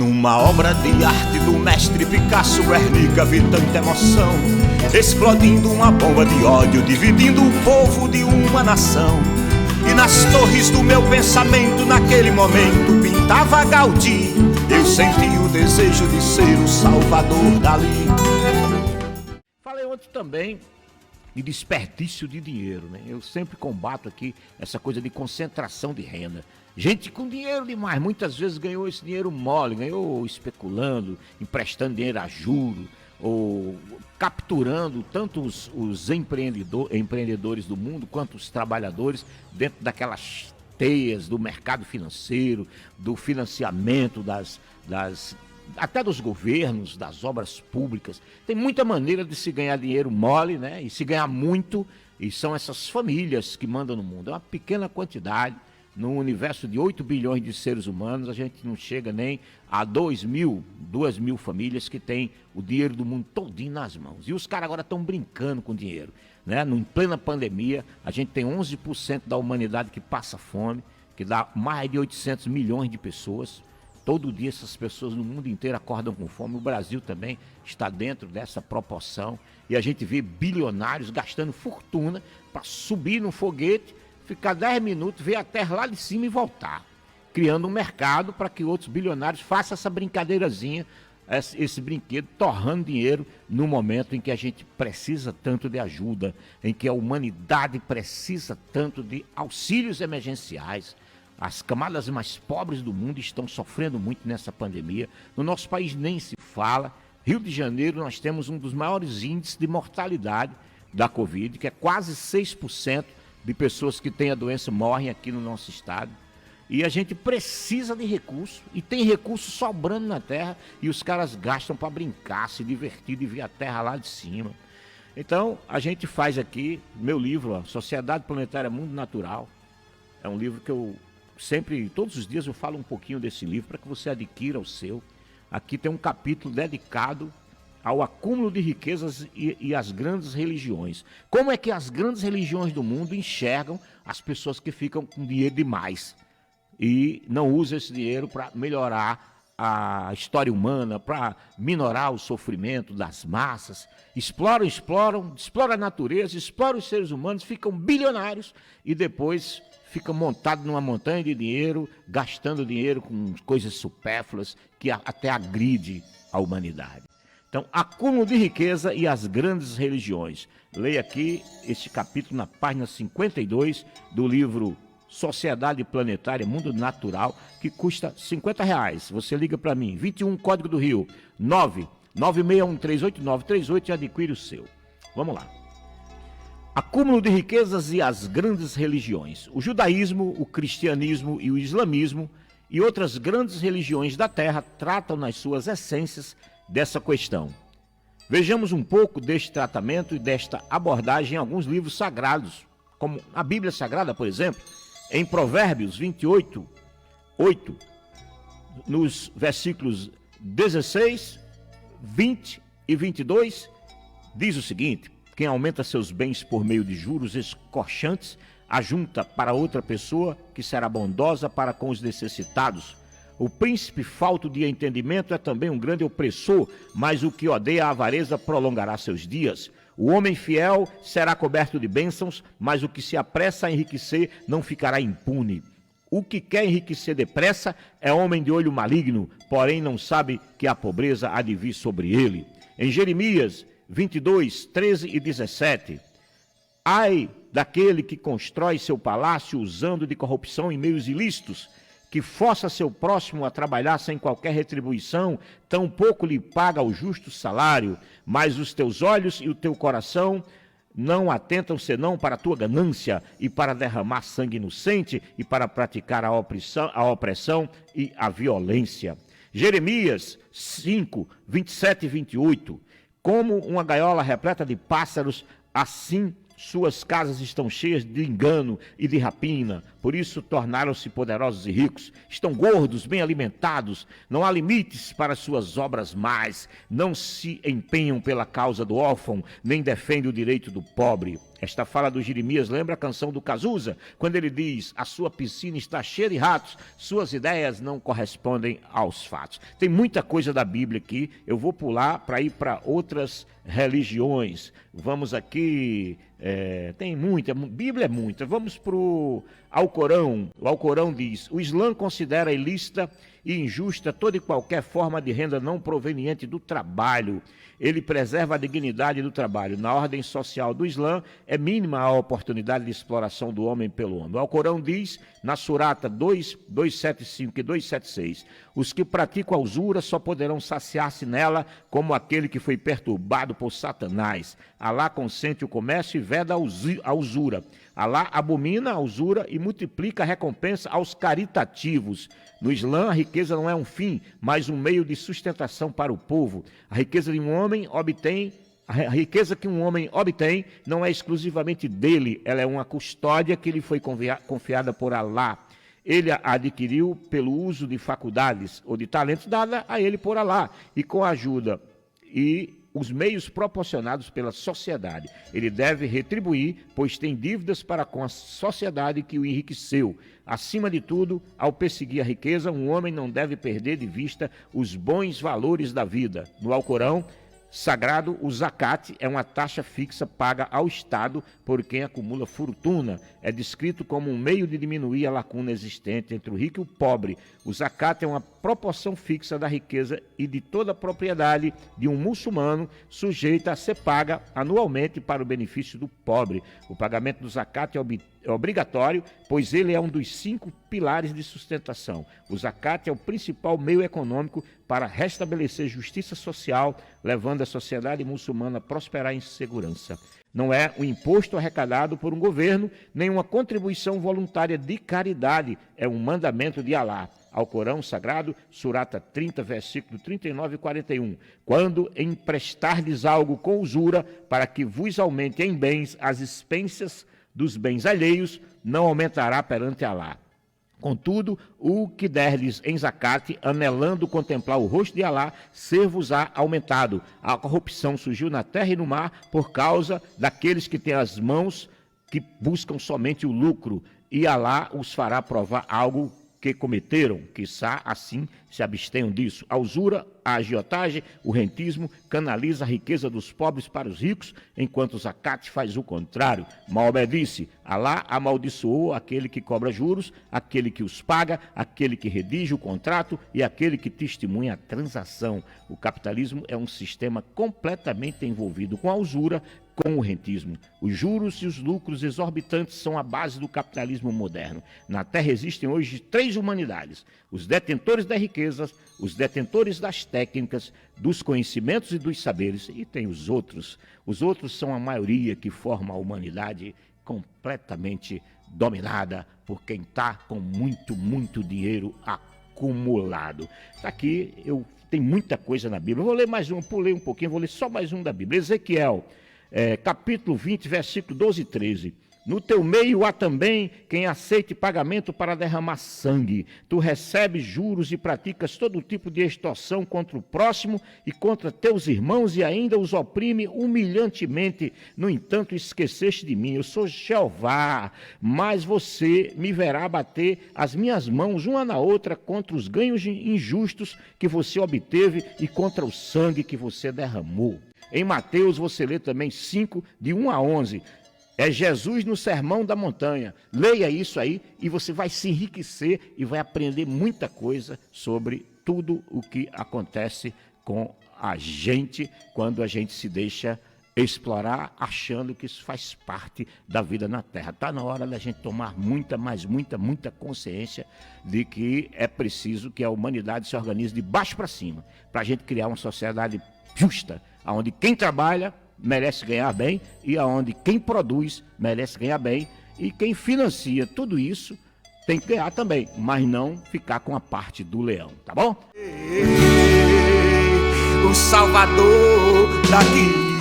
Numa obra de arte do mestre Picasso, Guernica, vi tanta emoção, explodindo uma bomba de ódio, dividindo o povo de uma nação. E nas torres do meu pensamento, naquele momento, pintava Gaudí. Eu senti o desejo de ser o salvador dali. Falei ontem também de desperdício de dinheiro, né? Eu sempre combato aqui essa coisa de concentração de renda. Gente com dinheiro demais, muitas vezes ganhou esse dinheiro mole, ganhou especulando, emprestando dinheiro a juros, ou capturando tanto os empreendedores do mundo quanto os trabalhadores dentro daquelas teias do mercado financeiro, do financiamento até dos governos, das obras públicas. Tem muita maneira de se ganhar dinheiro mole, né? E se ganhar muito, e são essas famílias que mandam no mundo. É uma pequena quantidade. No universo de 8 bilhões de seres humanos, a gente não chega nem a 2 mil famílias que têm o dinheiro do mundo todinho nas mãos. E os caras agora estão brincando com dinheiro, né? Em plena pandemia, a gente tem 11% da humanidade que passa fome, que dá mais de 800 milhões de pessoas. Todo dia essas pessoas no mundo inteiro acordam com fome. O Brasil também está dentro dessa proporção. E a gente vê bilionários gastando fortuna para subir num foguete, ficar 10 minutos, ver a terra lá de cima e voltar. Criando um mercado para que outros bilionários façam essa brincadeirazinha, esse brinquedo, torrando dinheiro no momento em que a gente precisa tanto de ajuda, em que a humanidade precisa tanto de auxílios emergenciais. As camadas mais pobres do mundo estão sofrendo muito nessa pandemia. No nosso país nem se fala. Rio de Janeiro, nós temos um dos maiores índices de mortalidade da Covid, que é quase 6% de pessoas que têm a doença morrem aqui no nosso estado. E a gente precisa de recursos, e tem recursos sobrando na terra, e os caras gastam para brincar, se divertir, de ver a terra lá de cima. Então, a gente faz aqui, meu livro, ó, Sociedade Planetária Mundo Natural, é um livro que eu sempre, todos os dias eu falo um pouquinho desse livro para que você adquira o seu. Aqui tem um capítulo dedicado ao acúmulo de riquezas e às grandes religiões. Como é que as grandes religiões do mundo enxergam as pessoas que ficam com dinheiro demais e não usam esse dinheiro para melhorar a história humana, para minorar o sofrimento das massas? Exploram a natureza, exploram os seres humanos, ficam bilionários e depois ficam montados numa montanha de dinheiro, gastando dinheiro com coisas supérfluas que até agride a humanidade. Então, acúmulo de riqueza e as grandes religiões. Leia aqui este capítulo na página 52 do livro Sociedade Planetária Mundo Natural, que custa R$50. Você liga para mim, 21 Código do Rio, 996138938 e adquire o seu. Vamos lá. Acúmulo de riquezas e as grandes religiões. O judaísmo, o cristianismo e o islamismo e outras grandes religiões da Terra tratam nas suas essências dessa questão. Vejamos um pouco deste tratamento e desta abordagem em alguns livros sagrados, como a Bíblia Sagrada, por exemplo, em Provérbios 28, 8, nos versículos 16, 20 e 22, diz o seguinte: quem aumenta seus bens por meio de juros escorchantes, ajunta para outra pessoa que será bondosa para com os necessitados. O príncipe falto de entendimento é também um grande opressor, mas o que odeia a avareza prolongará seus dias. O homem fiel será coberto de bênçãos, mas o que se apressa a enriquecer não ficará impune. O que quer enriquecer depressa é homem de olho maligno, porém não sabe que a pobreza há de vir sobre ele. Em Jeremias 22, 13 e 17. Ai daquele que constrói seu palácio usando de corrupção em meios ilícitos, que força seu próximo a trabalhar sem qualquer retribuição, tampouco lhe paga o justo salário, mas os teus olhos e o teu coração não atentam senão para a tua ganância e para derramar sangue inocente e para praticar a opressão e a violência. Jeremias 5, 27 e 28. Como uma gaiola repleta de pássaros, assim suas casas estão cheias de engano e de rapina. por isso tornaram-se poderosos e ricos. Estão gordos, bem alimentados, não há limites para suas obras mais, não se empenham pela causa do órfão, nem defendem o direito do pobre. Esta fala do Jeremias lembra a canção do Cazuza, quando ele diz: a sua piscina está cheia de ratos, suas ideias não correspondem aos fatos. Tem muita coisa da Bíblia aqui, eu vou pular para ir para outras religiões. Vamos aqui, tem muita, Bíblia é muita. Vamos para o Alcorão. O Alcorão diz: o Islã considera ilícita e injusta toda e qualquer forma de renda não proveniente do trabalho. Ele preserva a dignidade do trabalho. Na ordem social do Islã, é mínima a oportunidade de exploração do homem pelo homem. O Alcorão diz, na Surata 275 e 276, os que praticam a usura só poderão saciar-se nela como aquele que foi perturbado por Satanás. Alá consente o comércio e veda a usura. Alá abomina a usura e multiplica a recompensa aos caritativos. No Islã, a riqueza não é um fim, mas um meio de sustentação para o povo. A riqueza que um homem obtém não é exclusivamente dele, ela é uma custódia que lhe foi confiada por Alá. Ele a adquiriu pelo uso de faculdades ou de talentos dada a ele por Alá e com a ajuda e os meios proporcionados pela sociedade. Ele deve retribuir, pois tem dívidas para com a sociedade que o enriqueceu. Acima de tudo, ao perseguir a riqueza, um homem não deve perder de vista os bons valores da vida. No Alcorão sagrado, o zakat é uma taxa fixa paga ao Estado por quem acumula fortuna. É descrito como um meio de diminuir a lacuna existente entre o rico e o pobre. O zakat é uma proporção fixa da riqueza e de toda a propriedade de um muçulmano, sujeita a ser paga anualmente para o benefício do pobre. O pagamento do zakat é obrigatório, pois ele é um dos 5 pilares de sustentação. O zakat é o principal meio econômico para restabelecer justiça social, levando a sociedade muçulmana a prosperar em segurança. Não é um imposto arrecadado por um governo, nem uma contribuição voluntária de caridade, é um mandamento de Alá. Alcorão Sagrado, Surata 30, versículo 39 e 41. Quando emprestardes algo com usura, para que vos aumente em bens as expensas dos bens alheios, não aumentará perante Alá. Contudo, o que derdes em zakat, anelando contemplar o rosto de Alá, ser-vos-á aumentado. A corrupção surgiu na terra e no mar por causa daqueles que têm as mãos que buscam somente o lucro, e Alá os fará provar algo que cometeram, quiçá assim se abstenham disso. A usura, a agiotagem, o rentismo canaliza a riqueza dos pobres para os ricos, enquanto o zakat faz o contrário. Maomé disse: Alá amaldiçoou aquele que cobra juros, aquele que os paga, aquele que redige o contrato e aquele que testemunha a transação. O capitalismo é um sistema completamente envolvido com a usura, com o rentismo. Os juros e os lucros exorbitantes são a base do capitalismo moderno. Na Terra existem hoje 3 humanidades: os detentores das riquezas, os detentores das técnicas, dos conhecimentos e dos saberes, e tem os outros. Os outros são a maioria que forma a humanidade completamente dominada por quem está com muito dinheiro acumulado. Está aqui, tem muita coisa na Bíblia. Eu vou ler mais um, pulei um pouquinho, vou ler só mais um da Bíblia. Ezequiel, capítulo 20, versículo 12 e 13. No teu meio há também quem aceite pagamento para derramar sangue. Tu recebes juros e praticas todo tipo de extorsão contra o próximo e contra teus irmãos e ainda os oprime humilhantemente. No entanto, esqueceste de mim. Eu sou Jeová, mas você me verá bater as minhas mãos uma na outra contra os ganhos injustos que você obteve e contra o sangue que você derramou. Em Mateus você lê também 5, de 1 a 11. É Jesus no Sermão da Montanha. Leia isso aí e você vai se enriquecer e vai aprender muita coisa sobre tudo o que acontece com a gente quando a gente se deixa explorar achando que isso faz parte da vida na Terra. Está na hora da gente tomar muita consciência de que é preciso que a humanidade se organize de baixo para cima, para a gente criar uma sociedade justa, onde quem trabalha merece ganhar bem e aonde quem produz merece ganhar bem e quem financia tudo isso tem que ganhar também, mas não ficar com a parte do leão, tá bom? O Salvador daqui